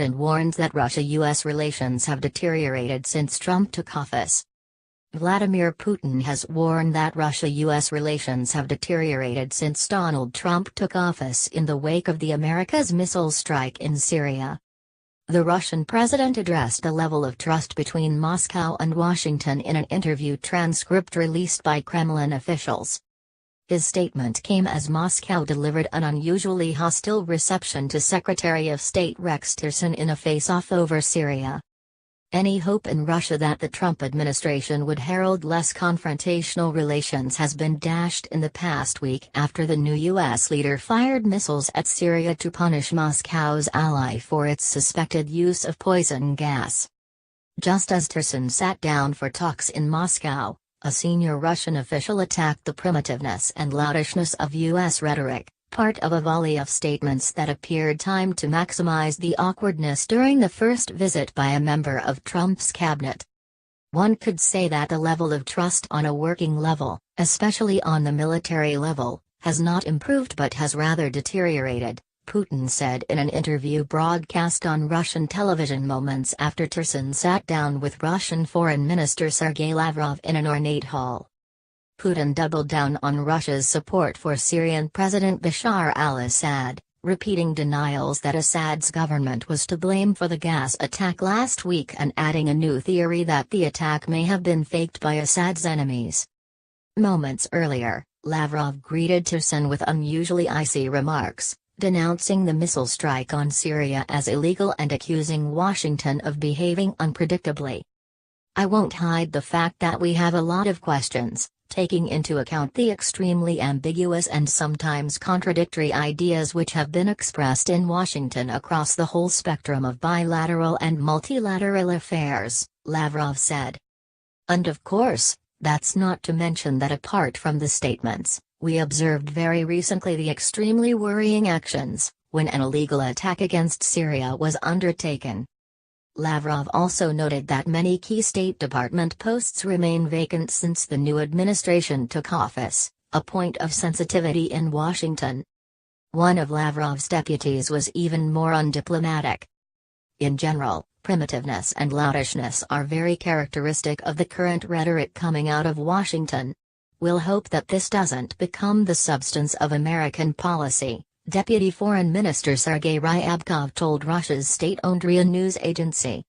Putin warns that Russia-US relations have deteriorated since Trump took office. Vladimir Putin has warned that Russia-US relations have deteriorated since Donald Trump took office in the wake of the America's missile strike in Syria. The Russian president addressed a level of trust between Moscow and Washington in an interview transcript released by Kremlin officials. His statement came as Moscow delivered an unusually hostile reception to Secretary of State Rex Tillerson in a face-off over Syria. Any hope in Russia that the Trump administration would herald less confrontational relations has been dashed in the past week after the new U.S. leader fired missiles at Syria to punish Moscow's ally for its suspected use of poison gas. Just as Tillerson sat down for talks in Moscow, a senior Russian official attacked the primitiveness and loutishness of U.S. rhetoric, part of a volley of statements that appeared timed to maximize the awkwardness during the first visit by a member of Trump's cabinet. One could say that the level of trust on a working level, especially on the military level, has not improved but has rather deteriorated, Putin said in an interview broadcast on Russian television moments after Tillerson sat down with Russian Foreign Minister Sergei Lavrov in an ornate hall. Putin doubled down on Russia's support for Syrian President Bashar al-Assad, repeating denials that Assad's government was to blame for the gas attack last week and adding a new theory that the attack may have been faked by Assad's enemies. Moments earlier, Lavrov greeted Tillerson with unusually icy remarks, denouncing the missile strike on Syria as illegal and accusing Washington of behaving unpredictably. "I won't hide the fact that we have a lot of questions, taking into account the extremely ambiguous and sometimes contradictory ideas which have been expressed in Washington across the whole spectrum of bilateral and multilateral affairs," Lavrov said. And of course, that's not to mention that apart from the statements, we observed very recently the extremely worrying actions, when an illegal attack against Syria was undertaken. Lavrov also noted that many key State Department posts remain vacant since the new administration took office, a point of sensitivity in Washington. One of Lavrov's deputies was even more undiplomatic. "In general, primitiveness and loutishness are very characteristic of the current rhetoric coming out of Washington. We'll hope that this doesn't become the substance of American policy," Deputy Foreign Minister Sergei Ryabkov told Russia's state-owned RIA news agency.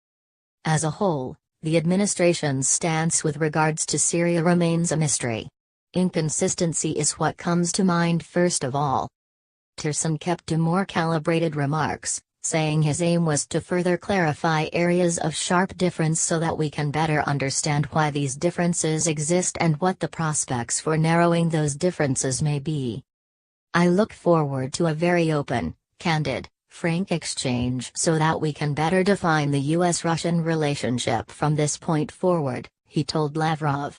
As a whole, the administration's stance with regards to Syria remains a mystery. Inconsistency is what comes to mind first of all. Tillerson kept to more calibrated remarks, saying his aim was to further clarify areas of sharp difference so that we can better understand why these differences exist and what the prospects for narrowing those differences may be. "I look forward to a very open, candid, frank exchange so that we can better define the U.S.-Russian relationship from this point forward," he told Lavrov.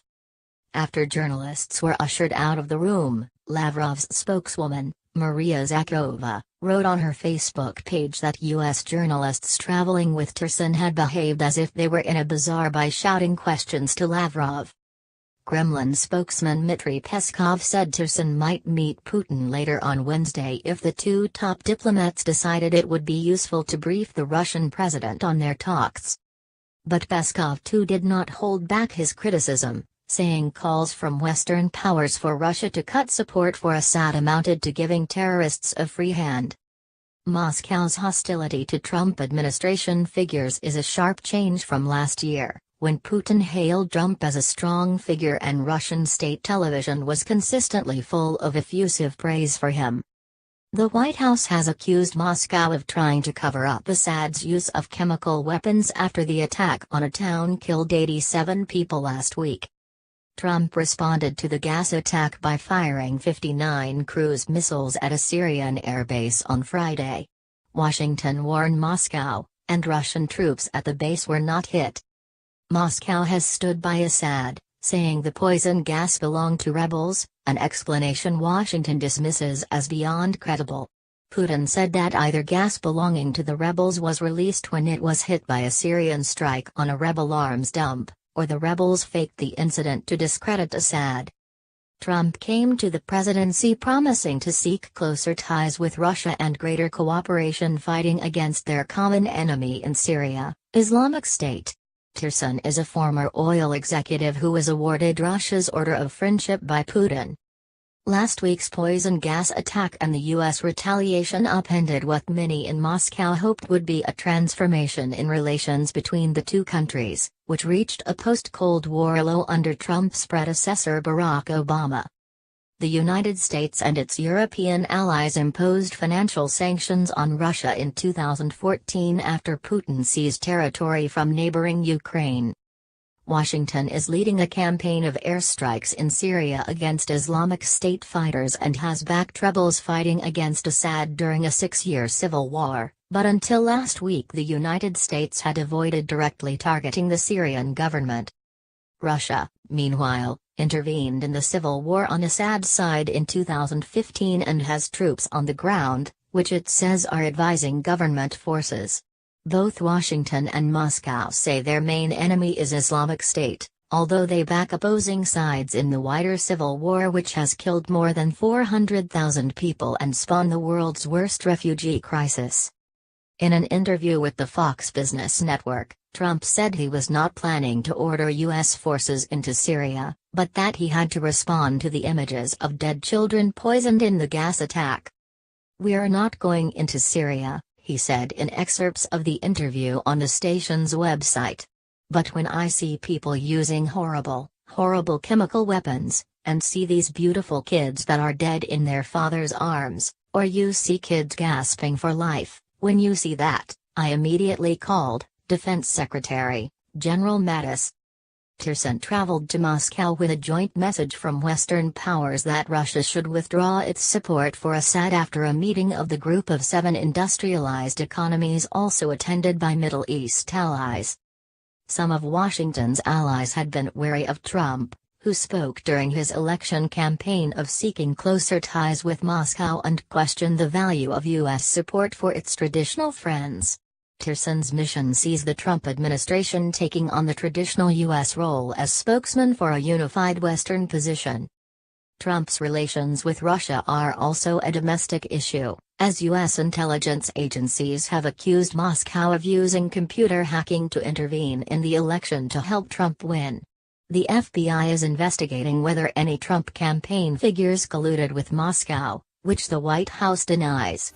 After journalists were ushered out of the room, Lavrov's spokeswoman, Maria Zakharova, wrote on her Facebook page that U.S. journalists traveling with Tillerson had behaved as if they were in a bazaar by shouting questions to Lavrov. Kremlin spokesman Dmitry Peskov said Tillerson might meet Putin later on Wednesday if the two top diplomats decided it would be useful to brief the Russian president on their talks. But Peskov too did not hold back his criticism, saying calls from Western powers for Russia to cut support for Assad amounted to giving terrorists a free hand. Moscow's hostility to Trump administration figures is a sharp change from last year, when Putin hailed Trump as a strong figure and Russian state television was consistently full of effusive praise for him. The White House has accused Moscow of trying to cover up Assad's use of chemical weapons after the attack on a town killed 87 people last week. Trump responded to the gas attack by firing 59 cruise missiles at a Syrian airbase on Friday. Washington warned Moscow, and Russian troops at the base were not hit. Moscow has stood by Assad, saying the poison gas belonged to rebels, an explanation Washington dismisses as beyond credible. Putin said that either gas belonging to the rebels was released when it was hit by a Syrian strike on a rebel arms dump, or the rebels faked the incident to discredit Assad. Trump came to the presidency promising to seek closer ties with Russia and greater cooperation fighting against their common enemy in Syria, Islamic State. Tillerson is a former oil executive who was awarded Russia's Order of Friendship by Putin. Last week's poison gas attack and the U.S. retaliation upended what many in Moscow hoped would be a transformation in relations between the two countries, which reached a post-Cold War low under Trump's predecessor Barack Obama. The United States and its European allies imposed financial sanctions on Russia in 2014 after Putin seized territory from neighboring Ukraine. Washington is leading a campaign of airstrikes in Syria against Islamic State fighters and has backed rebels fighting against Assad during a 6-year civil war, but until last week the United States had avoided directly targeting the Syrian government. Russia, meanwhile, intervened in the civil war on Assad's side in 2015 and has troops on the ground, which it says are advising government forces. Both Washington and Moscow say their main enemy is Islamic State, although they back opposing sides in the wider civil war which has killed more than 400,000 people and spawned the world's worst refugee crisis. In an interview with the Fox Business Network, Trump said he was not planning to order U.S. forces into Syria, but that he had to respond to the images of dead children poisoned in the gas attack. "We are not going into Syria," he said in excerpts of the interview on the station's website. "But when I see people using horrible chemical weapons, and see these beautiful kids that are dead in their father's arms, or you see kids gasping for life, when you see that, I immediately called Defense Secretary, General Mattis." Tillerson traveled to Moscow with a joint message from Western powers that Russia should withdraw its support for Assad after a meeting of the Group of 7 industrialized economies also attended by Middle East allies. Some of Washington's allies had been wary of Trump, who spoke during his election campaign of seeking closer ties with Moscow and questioned the value of U.S. support for its traditional friends. Tillerson's mission sees the Trump administration taking on the traditional U.S. role as spokesman for a unified Western position. Trump's relations with Russia are also a domestic issue, as U.S. intelligence agencies have accused Moscow of using computer hacking to intervene in the election to help Trump win. The FBI is investigating whether any Trump campaign figures colluded with Moscow, which the White House denies.